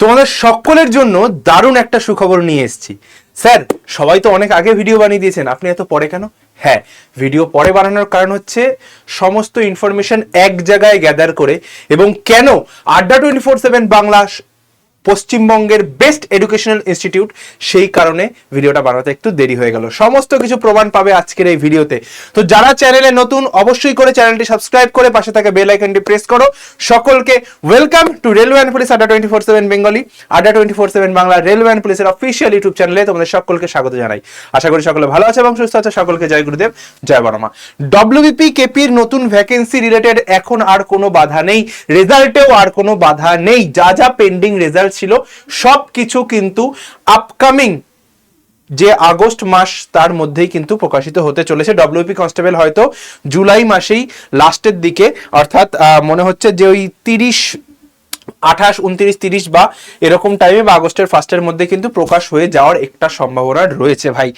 তোমাদের সকলের জন্য দারুণ একটা সুখবর নিয়ে এসেছি। স্যার, সবাই তো অনেক আগে ভিডিও বানিয়ে দিয়েছেন, আপনি এত পরে কেন? হ্যাঁ, ভিডিও পরে বানানোর কারণ হচ্ছে সমস্ত ইনফরমেশন এক জায়গায় গ্যাদার করে, এবং কেন আড্ডা 24/7 বাংলা পশ্চিমবঙ্গের বেস্ট এডুকেশনাল ইনস্টিটিউট, সেই কারণে ভিডিওটা বানাতে একটু দেরি হয়ে গেল। সমস্ত কিছু প্রমাণ পাবে আজকের এই ভিডিওতে। তো যারা চ্যানেলে নতুন, অবশ্যই করে চ্যানেলটি সাবস্ক্রাইব করে পাশে থাকা বেল আইকনটি প্রেস করো। সকলকে welcome to railway and police আড্ডা 24/7 বেঙ্গলি, আড্ডা 24/7 বাংলা রেলওয়ে অ্যান্ড পুলিশের অফিসিয়াল ইউটিউব চ্যানেলে তোমাদের সকলকে স্বাগত জানাই। আশা করি সকলে ভালো আছে এবং সুস্থ আছে। সকলকে জয় গুরুদেব, জয় বড়মা। ডব্লিউবিপি কেপির নতুন ভ্যাকেন্সি রিলেটেড এখন আর কোনো বাধা নেই, রেজাল্টেও আর কোনো বাধা নেই। যা যা পেন্ডিং রেজাল্ট ছিল সব কিছু কিন্তু আপকামিং যে আগস্ট মাস তার মধ্যেই কিন্তু প্রকাশিত হতে চলেছে। ডব্লিউপি কনস্টেবল হয়তো জুলাই মাসেই লাস্টের দিকে, অর্থাৎ মনে হচ্ছে যে ওই 28, 29, 30 বা এরকম টাইমে বা আগস্টের ফার্স্টের মধ্যে কিন্তু প্রকাশ হয়ে যাওয়ার একটা সম্ভাবনা রয়েছে। ভাই,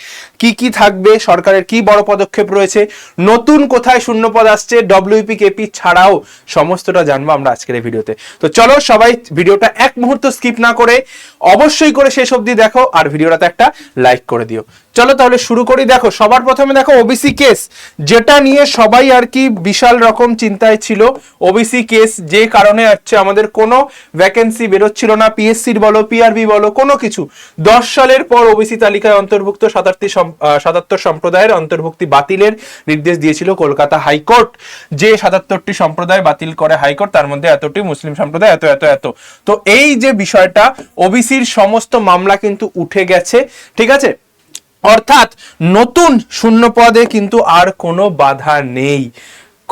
কি কি থাকবে, সরকারের কি বড় পদক্ষেপ রয়েছে, নতুন কোথায় শূন্যপদ আসছে, ডব্লিউপি কেপি ছাড়াও সমস্তটা জানবো আমরা আজকের এই ভিডিওতে। তো চলো সবাই ভিডিওটা এক মুহূর্ত স্কিপ না করে অবশ্যই করে শেষ অবধি দেখো, আর ভিডিওটাতে একটা লাইক করে দিও। চলো তাহলে শুরু করি। দেখো, সবার প্রথমে দেখো ওবিসি কেস, যেটা নিয়ে সবাই আর কি বিশাল রকম চিন্তায় ছিল। ওবিসি কেস যে কারণে হচ্ছে আমাদের কোনো ভ্যাকেন্সি বেরোচ্ছিল না, পিএসসির বলো, পিআরবি বলো, কোনো কিছু। 10 সালের পর ওবিসি তালিকায় অন্তর্ভুক্ত 77 সম্প্রদায়ের অন্তর্ভুক্তি বাতিলের নির্দেশ দিয়েছিল কলকাতা হাইকোর্ট। যে 77টি সম্প্রদায় বাতিল করে হাইকোর্ট, তার মধ্যে এতটি মুসলিম সম্প্রদায়, এত এত এত। তো এই যে বিষয়টা, ওবিসির সমস্ত মামলা কিন্তু উঠে গেছে, ঠিক আছে। অর্থাৎ নতুন শূন্যপদে কিন্তু আর কোনো বাধা নেই।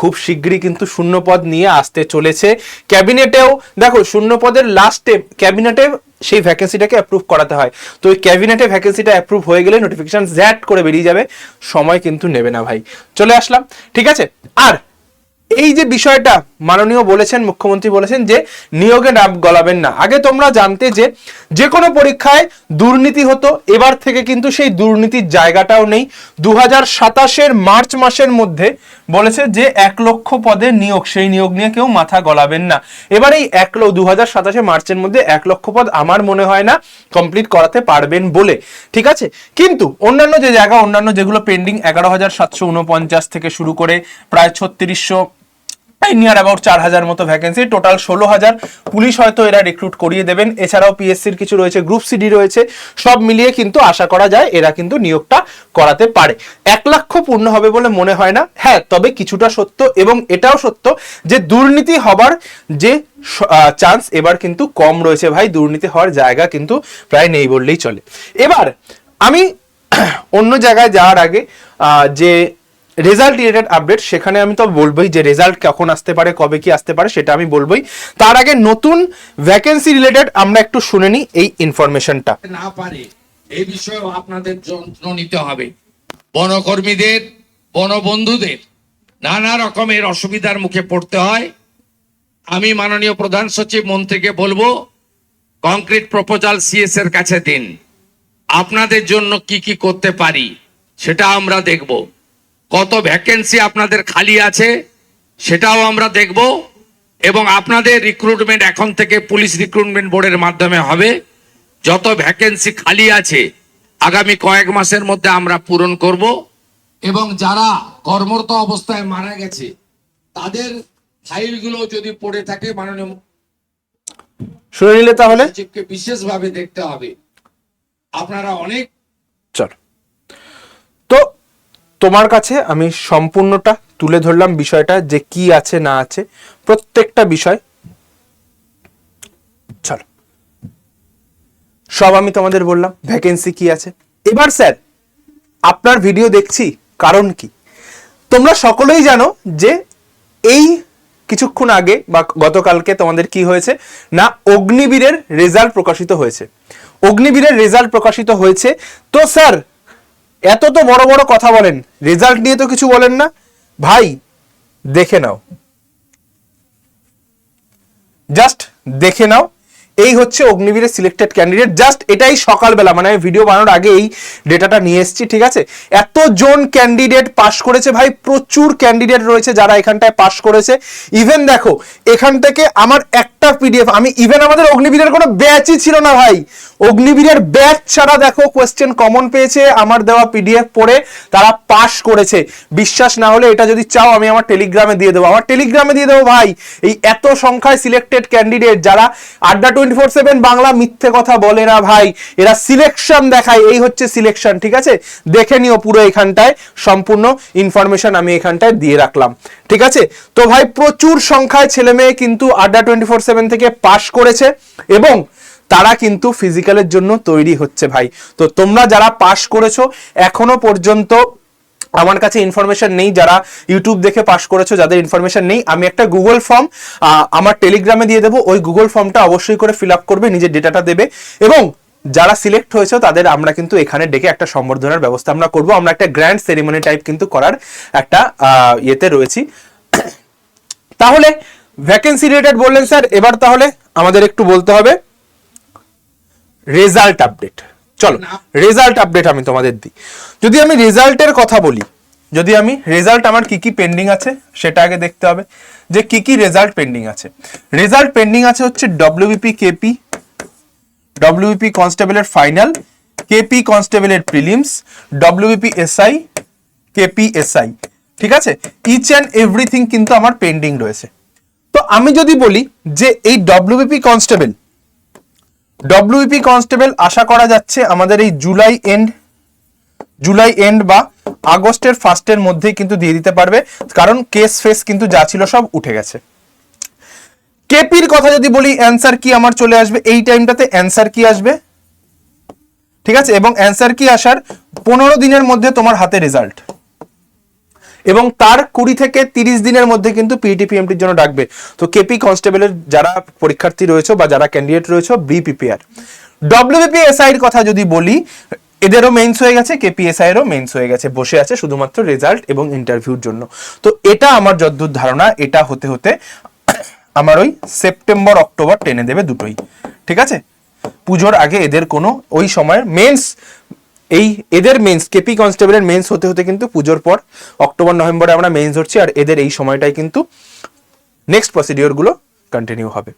খুব শীঘ্রই কিন্তু শূন্যপদ নিয়ে আসতে চলেছে। ক্যাবিনেটেও দেখো, শূন্যপদের লাস্টে ক্যাবিনেটে সেই ভ্যাকেন্সিটাকে অ্যাপ্রুভ করাতে হয়। তো ওই ক্যাবিনেটে ভ্যাকেন্সিটা অ্যাপ্রুভ হয়ে গেলে নোটিফিকেশন জ্যাট করে বেরিয়ে যাবে, সময় কিন্তু নেবে না ভাই। চলে আসলাম, ঠিক আছে। আর এই যে বিষয়টা মাননীয় বলেছেন, মুখ্যমন্ত্রী বলেছেন যে নিয়োগে নাম গলাবেন না। আগে তোমরা জানতে যে কোনো পরীক্ষায় দুর্নীতি হতো, এবার থেকে কিন্তু সেই দুর্নীতির জায়গাটাও নেই। 2027 মার্চ মাসের মধ্যে বলেছে যে 1 লক্ষ পদের নিয়োগ, সেই নিয়োগ নিয়ে কেউ মাথা গলাবেন না। এবার এই 2027 মার্চের মধ্যে 1 লক্ষ পদ আমার মনে হয় না কমপ্লিট করাতে পারবেন বলে, ঠিক আছে। কিন্তু অন্যান্য যে জায়গা, অন্যান্য যেগুলো পেন্ডিং, 11,749 থেকে শুরু করে প্রায় 3600, নিয়ার অ্যাবাউট 4000 মতো ভ্যাকেন্সি, টোটাল 16,000 পুলিশ হয়তো এরা রিক্রুট করিয়ে দেবেন। এছাড়াও পিএসসির কিছু রয়েছে, গ্রুপ সিডি রয়েছে, সব মিলিয়ে কিন্তু আশা করা যায় এরা কিন্তু নিয়োগটা করাতে পারে। 1 লক্ষ পূর্ণ হবে বলে মনে হয় না। হ্যাঁ, তবে কিছুটা সত্য, এবং এটাও সত্য যে দুর্নীতি হবার যে চান্স এবার কিন্তু কম রয়েছে ভাই। দুর্নীতি হওয়ার জায়গা কিন্তু প্রায় নেই বললেই চলে। এবার আমি অন্য জায়গায় যাওয়ার আগে যে রেজাল্ট রিলেটেড আপডেট, সেখানে আমি তো বলবোই যে রেজাল্ট কখন আসতে পারে, কবে কি আসতে পারে, সেটা আমি বলবোই। তার আগে নতুন ভ্যাকেন্সি রিলেটেড আমরা একটু শুনে নিই এই ইনফরমেশনটা। না পারে এই বিষয়ে আপনাদের যত্ন নিতে হবে। বনকর্মীদের, বনবন্ধুদের নানা রকমের অসুবিধার মুখে পড়তে হয়। আমি মাননীয় প্রধান সচিব মন্ত্রীকে বলবো, কংক্রিট প্রপোজাল সিএস এর কাছে দিন। আপনাদের জন্য কি কি করতে পারি সেটা আমরা দেখব। কত ভ্যাকেন্সি আপনাদের খালি আছে সেটাও আমরা দেখব, এবং আপনাদের রিক্রুটমেন্ট এখন থেকে পুলিশ রিক্রুটমেন্ট বোর্ডের মাধ্যমে হবে। যত ভ্যাকেন্সি খালি আছে আগামী কয়েক মাসের মধ্যে আমরা পূরণ করব, এবং যারা কর্মরত অবস্থায় মারা গেছে তাদের ফাইলগুলো যদি পড়ে থাকে মাননীয় শুনে নিলে তাহলে সচিবকে বিশেষভাবে দেখতে হবে। আপনারা অনেক চল, তো তোমার কাছে আমি সম্পূর্ণটা তুলে ধরলাম বিষয়টা, যে কি আছে না আছে প্রত্যেকটা বিষয়। চলো, সব আমি তোমাদের বললাম ভ্যাকেন্সি কি আছে। এবার স্যার, আপনার ভিডিও দেখছি কারণ কি? তোমরা সকলেই জানো যে এই কিছুক্ষণ আগে বা গতকালকে তোমাদের কি হয়েছে না, অগ্নিবীরের রেজাল্ট প্রকাশিত হয়েছে। অগ্নিবীরের রেজাল্ট প্রকাশিত হয়েছে। তো স্যার, এত তো বড় বড় কথা বলেন, রেজাল্ট নিয়ে তো কিছু বলেন না। ভাই দেখে নাও, জাস্ট দেখে নাও। এই হচ্ছে অগ্নিবীরের সিলেক্টেড ক্যান্ডিডেট। জাস্ট এটাই সকালবেলা, মানে আমি ভিডিও বানানোর আগে এই ডেটাটা নিয়ে এসেছি, ঠিক আছে। এতজন ক্যান্ডিডেট পাস করেছে ভাই, প্রচুর ক্যান্ডিডেট রয়েছে যারা এখানটায় পাস করেছে। ইভেন দেখো এখান থেকে আমার একটা পিডিএফ, আমি ইভেন আমাদের অগ্নিবীরের কোনো ব্যাচই ছিল না ভাই, অগ্নিবীরের ব্যাচ ছাড়া দেখো কোয়েশ্চেন কমন পেয়েছে, আমার দেওয়া পিডিএফ পড়ে তারা পাস করেছে। বিশ্বাস না হলে এটা যদি চাও আমি আমার টেলিগ্রামে দিয়ে দেবো, আমার টেলিগ্রামে দিয়ে দেবো ভাই। এই এত সংখ্যায় সিলেক্টেড ক্যান্ডিডেট যারা আড্ডা 24/7 বাংলা মিথ্যে কথা বলে না ভাই, এরা সিলেকশন দেখায়, এই হচ্ছে সিলেকশন, ঠিক আছে। দেখে নিও পুরো এখানটায় সম্পূর্ণ ইনফরমেশন আমি এখানটায় দিয়ে রাখলাম, ঠিক আছে। তো ভাই প্রচুর সংখ্যায় ছেলে মেয়ে কিন্তু আড্ডা 24/7 থেকে পাস করেছে এবং তারা কিন্তু ফিজিক্যালের জন্য তৈরি হচ্ছে ভাই। তো তোমরা যারা পাস করেছো এখনো পর্যন্ত আমার কাছে ইনফরমেশন নেই, যারা ইউটিউব দেখে পাস করেছো যাদের ইনফরমেশন নেই, আমি একটা গুগল ফর্ম আমার টেলিগ্রামে দিয়ে দেবো, ওই গুগল ফর্মটা অবশ্যই করে ফিল আপ করবে, নিজের ডেটাটা দেবে এবং যারা সিলেক্ট হয়েছে তাদের আমরা কিন্তু এখানে ডেকে একটা সম্বর্ধনার ব্যবস্থা আমরা করব। আমরা একটা গ্র্যান্ড সেরিমনি টাইপ কিন্তু করার একটা ইয়েতে রয়েছি। তাহলে ভ্যাকেন্সি রিলেটেড বললেন স্যার, এবার তাহলে আমাদের একটু বলতে হবে রেজাল্ট আপডেট। চলো রেজাল্ট আপডেট আমি তোমাদের দিই। যদি আমি রেজাল্টের কথা বলি, যদি আমি রেজাল্ট আমার কি কি পেন্ডিং আছে সেটা আগে দেখতে হবে যে কি কি রেজাল্ট পেন্ডিং আছে। রেজাল্ট পেন্ডিং আছে হচ্ছে ডব্লিউবিপি কেপি, ডব্লিউবিপি কনস্টেবলের ফাইনাল, কেপি কনস্টেবলের prelims, WBP SI, KP SI, ঠিক আছে। ইচ অ্যান্ড এভরিথিং কিন্তু আমার পেন্ডিং রয়েছে। তো আমি যদি বলি যে এই ডব্লিউবিপি কনস্টেবল আশা করা যাচ্ছে আমাদের এই জুলাই এন্ড বা আগস্টের ফার্স্টের মধ্যেই কিন্তু দিয়ে দিতে পারবে, কারণ কেস ফেস কিন্তু যা ছিল সব উঠে গেছে। কেপির কথা যদি বলি, অ্যান্সার কি আমার চলে আসবে এই টাইমটাতে, অ্যান্সার কি আসবে, ঠিক আছে। এবং অ্যান্সার কি আসার 15 দিনের মধ্যে তোমার হাতে রেজাল্ট, এবং তার 20 থেকে 30 দিনের মধ্যে কিন্তু পিটিপিএমটির জন্য ডাকবে। তো কেপি কনস্টেবলের যারা পরীক্ষার্থী রয়েছে বা যারা ক্যান্ডিডেট রয়েছে, বি প্রিপেয়ার। ডব্লিউবিপি এসআই এর কথা যদি বলি, এদেরও মেইনস হয়ে গেছে, কেপিএসআই এরও মেইনস হয়ে গেছে, বসে আছে শুধুমাত্র রেজাল্ট এবং ইন্টারভিউর জন্য। তো এটা আমার যতদূর ধারণা, এটা হতে হতে আমার ওই সেপ্টেম্বর অক্টোবর টেনে দেবে দুটোই, ঠিক আছে। পুজোর আগে এদের কোনো ওই সময়ের মেন্স, এই এদের মেন্স কেপি কনস্টেবলের মেন্স হতে হতে কিন্তু পুজোর পর অক্টোবর নভেম্বরে আমরা মেন্স ধরছি, আর এদের এই সময়টাই কিন্তু নেক্সট প্রসিডিওর গুলো কন্টিনিউ হবে।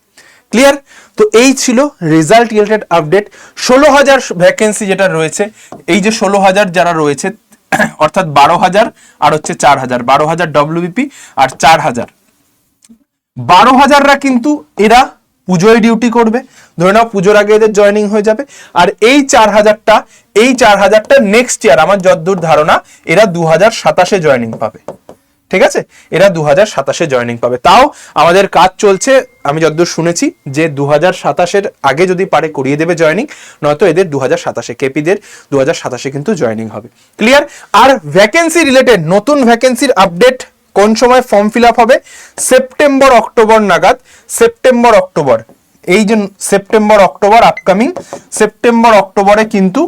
ক্লিয়ার? তো এই ছিল রেজাল্ট রিলেটেড আপডেট। 16,000 ভ্যাকেন্সি যেটা রয়েছে, এই যে 16,000 যারা রয়েছে, অর্থাৎ 12,000 আর হচ্ছে 4,000, 12,000 ডব্লিউবিপি আর 4,000, 12,000রা কিন্তু এরা পুজোয় ডিউটি করবে, ধরে নাও পুজোর আগে এদের জয়েনিং হয়ে যাবে। আর এই 4,000টা নেক্সট ইয়ার আমার যতদূর ধারণা এরা 2027-এ জয়েনিং পাবে, ঠিক আছে। এরা 2027-এ জয়েনিং পাবে। তাও আমাদের কাজ চলছে, আমি যতদূর শুনেছি যে 2027-এর আগে যদি পারে করিয়ে দেবে জয়েনিং, নয়তো এদের 2027-এ, কেপিদের 2027-এ কিন্তু জয়েনিং হবে। ক্লিয়ার? আর ভ্যাকেন্সি রিলেটেড নতুন ভ্যাকেন্সির আপডেট কোন সময় ফর্ম ফিল আপ হবে? সেপ্টেম্বর অক্টোবর নাগাদ। সেপ্টেম্বর অক্টোবর, এই যে সেপ্টেম্বর অক্টোবর আপকামিং, সেপ্টেম্বর অক্টোবরে কিন্তু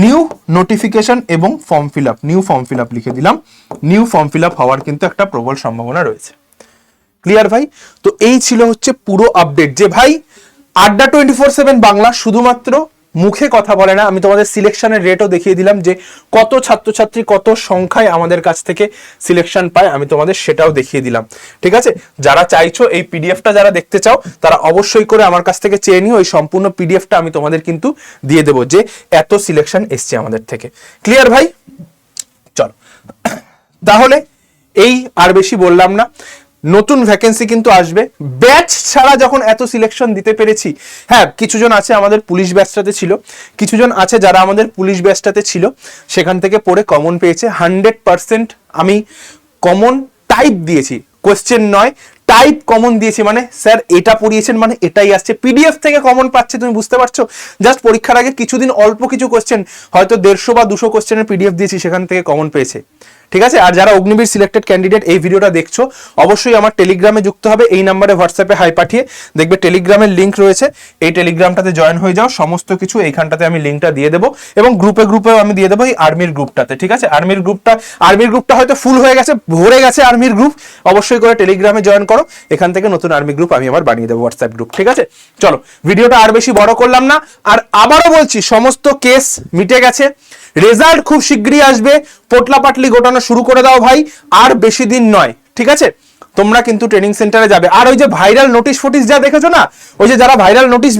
নিউ নোটিফিকেশন এবং ফর্ম ফিল আপ লিখে দিলাম, নিউ ফর্ম ফিল আপ হওয়ার কিন্তু একটা প্রবল সম্ভাবনা রয়েছে। ক্লিয়ার ভাই? তো এই ছিল হচ্ছে পুরো আপডেট, যে ভাই আড্ডা 24/7 বাংলা শুধুমাত্র মুখে কথা বলে না, আমি তোমাদের সিলেকশনের রেটও দেখিয়ে দিলাম যে কত ছাত্রছাত্রী কত সংখ্যায় আমাদের কাছ থেকে সিলেকশন পায়, আমি তোমাদের সেটাও দেখিয়ে দিলাম, ঠিক আছে। যারা চাইছো এই পিডিএফটা যারা দেখতে চাও তারা অবশ্যই করে আমার কাছ থেকে চেয়ে নিও, এই সম্পূর্ণ পিডিএফটা আমি তোমাদের কিন্তু দিয়ে দেবো যে এত সিলেকশন এসছে আমাদের থেকে। ক্লিয়ার ভাই? চলো তাহলে এই আর বেশি বললাম না, নতুন ভ্যাকেন্সি কিন্তু আসবে। ব্যাচ ছাড়া যখন এত সিলেকশন দিতে পেরেছি, হ্যাঁ কিছুজন আছে আমাদের পুলিশ ব্যাচটাতে ছিল, কিছুজন আছে যারা আমাদের পুলিশ ব্যাচটাতে ছিল সেখান থেকে পড়ে কমন পেয়েছে। 100% আমি কমন টাইপ দিয়েছি, কোশ্চেন নয়, টাইপ কমন দিয়েছি, মানে স্যার এটা পড়িয়েছেন মানে এটাই আসছে, পিডিএফ থেকে কমন পাচ্ছে, তুমি বুঝতে পারছো। জাস্ট পরীক্ষার আগে কিছুদিন অল্প কিছু কোশ্চেন, হয়তো 150 বা 200 কোশ্চেনের পিডিএফ দিয়েছি, সেখান থেকে কমন পেয়েছে, ঠিক আছে। আর যারা অগ্নিবীর সিলেক্টেড ক্যান্ডিডেট এই ভিডিওটা দেখছো, অবশ্যই আমার টেলিগ্রামে যুক্ত হবে, এই নাম্বারে হোয়াটসঅ্যাপে হাই পাঠিয়ে দেখবে টেলিগ্রামের লিঙ্ক রয়েছে, এই টেলিগ্রামটাতে জয়েন হয়ে যাও। সমস্ত কিছু এইখানটাতে আমি লিঙ্কটা দিয়ে দেবো, এবং গ্রুপেও আমি দিয়ে দেবো এই আর্মির গ্রুপটাতে। ঠিক আছে, আর্মির গ্রুপটা হয়তো ফুল হয়ে গেছে, ভরে গেছে আর্মির গ্রুপ, অবশ্যই করে টেলিগ্রামে জয়েন করো, এখান থেকে নতুন আর্মি গ্রুপ আমি আবার বানিয়ে দেবো, হোয়াটসঅ্যাপ গ্রুপ। ঠিক আছে, চলো ভিডিওটা আর বেশি বড় করলাম না। আর আবারও বলছি, সমস্ত কেস মিটে গেছে, রেজাল্ট খুব শীঘ্রই আসবে, পোটলা পাটলি গোটানো শুরু করে দাও ভাই, আর বেশি দিন নয়। ঠিক আছে, তোমরা কিন্তু ট্রেনিং সেন্টারে যাবে। আর ওই যে ভাইরাল নোটিশ ফোটিস যা দেখেছো না, ওই যে যারা ভাইরাল নোটিশ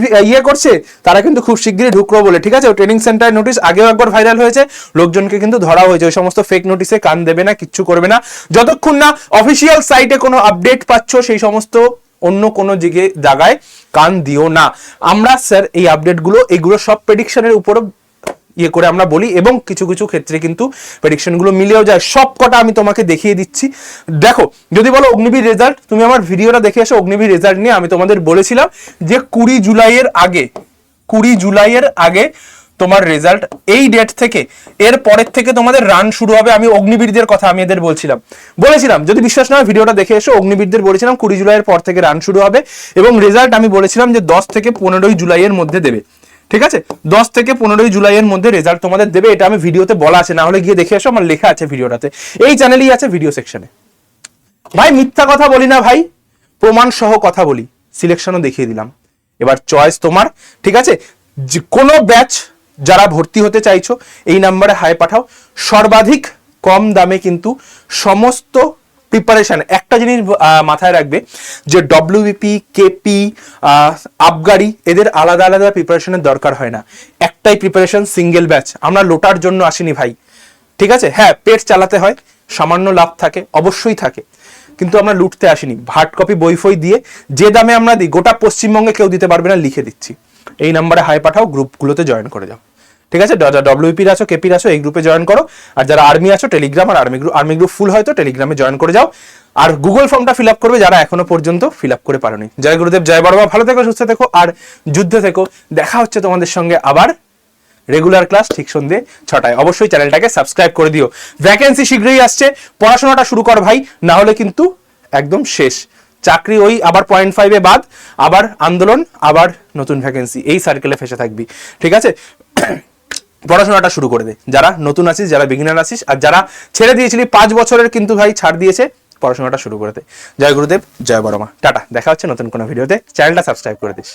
করছে, তারা কিন্তু খুব শীঘ্রই ঢুকলো বলে। ঠিক আছে, ট্রেনিং সেন্টারের নোটিশ আগেও একবার ভাইরাল হয়েছে, লোকজনকে কিন্তু ধরা হয়েছে। ওই সমস্ত ফেক নোটিশে কান দেবে না, কিচ্ছু করবে না, যতক্ষণ না অফিসিয়াল সাইটে কোনো আপডেট পাচ্ছ। সেই সমস্ত অন্য কোনো জায়গায় কান দিও না। আমরা স্যার এই আপডেটগুলো, এগুলো সব প্রেডিকশনের উপর করে আমরা বলি, এবং কিছু কিছু ক্ষেত্রে কিন্তু প্রেডিকশন গুলো মিলেও যায়। সব কটা আমি তোমাকে দেখিয়ে দিচ্ছি। দেখো, যদি বলো অগ্নিবীর রেজাল্ট, তুমি আমার ভিডিওটা দেখে এসো। অগ্নিবীর রেজাল্ট নিয়ে আমি তোমাদের বলেছিলাম যে 20 জুলাইয়ের আগে তোমার রেজাল্ট, এই ডেট থেকে, এর পরের থেকে তোমাদের রান শুরু হবে। আমি অগ্নিবীরদের কথা আমি এদের বলেছিলাম, যদি বিশ্বাস না হয় ভিডিওটা দেখে এসো। অগ্নিবীরদের বলেছিলাম 20 জুলাইয়ের পর থেকে রান শুরু হবে, এবং রেজাল্ট আমি বলেছিলাম যে 10 থেকে 15 জুলাইয়ের মধ্যে দেবে। ঠিক আছে, 10 থেকে 15 জুলাইয়ের মধ্যে রেজাল্ট তোমাদের দেবে, এটা আমি ভিডিওতে বলা আছে, না হলে গিয়ে দেখে আসো, আমার লেখা আছে ভিডিওটাতে, এই চ্যানেলেই আছে, ভিডিও সেকশনে। ভাই মিথ্যা কথা বলি না ভাই, প্রমাণ সহ কথা বলি। সিলেকশনও দেখিয়ে দিলাম, এবার চয়েস তোমার। ঠিক আছে, কোনো ব্যাচ যারা ভর্তি হতে চাইছো, এই নাম্বারে হাই পাঠাও। সর্বাধিক কম দামে কিন্তু সমস্ত প্রিপারেশন। একটা জিনিস মাথায় রাখবে যে ডব্লিউবিপি, কেপি, আবগারি, এদের আলাদা আলাদা প্রিপারেশনের দরকার হয় না, একটাই প্রিপারেশন, সিঙ্গেল ব্যাচ। আমরা লোটার জন্য আসিনি ভাই। ঠিক আছে, হ্যাঁ পেট চালাতে হয়, সামান্য লাভ থাকে, অবশ্যই থাকে, কিন্তু আমরা লুটতে আসিনি। হার্ড কপি বই ফই দিয়ে যে দামে আমরা দিই, গোটা পশ্চিমবঙ্গে কেউ দিতে পারবে না, লিখে দিচ্ছি। এই নাম্বারে হাই পাঠাও, গ্রুপগুলোতে জয়েন করে যাও। ঠিক আছে, যারা ডব্লিউপির আছো, কেপির আছো, এই গ্রুপে জয়েন করো। আর যারা আর্মি আছো, টেলিগ্রাম আর আর্মি গ্রুপ ফুল হয়তো টেলিগ্রামে জয়েন করে যাও। আর গুগল ফর্মটা ফিল আপ করবে যারা এখনো পর্যন্ত ফিল আপ করে পারোনি। জয় গুরুদেব, জয় বড়মা, ভালো থেকো, সুস্থ থেকো, আর যুদ্ধে থেকো। দেখা হচ্ছে তোমাদের সঙ্গে আবার রেগুলার ক্লাস ঠিক সন্ধ্যে 6টায়। অবশ্যই চ্যানেলটাকে সাবস্ক্রাইব করে দিও। ভ্যাকেন্সি শীঘ্রই আসছে, পড়াশোনাটা শুরু কর ভাই, না হলে কিন্তু একদম শেষ। চাকরি ওই আবার 0.5 বাদ, আবার আন্দোলন, আবার নতুন ভ্যাকেন্সি, এই সার্কেলে ফেসে থাকবি। ঠিক আছে, পড়াশোনাটা শুরু করে দে, যারা নতুন আছিস, যারা বিগিনার আছিস, আর যারা ছেড়ে দিয়েছিলি 5 বছরের কিন্তু ভাই ছাড় দিয়েছে, পড়াশোনাটা শুরু করে দে। জয় গুরুদেব, জয় বড়মা, টাটা। দেখা হচ্ছে নতুন কোনো ভিডিওতে, চ্যানেলটা সাবস্ক্রাইব করে দিস।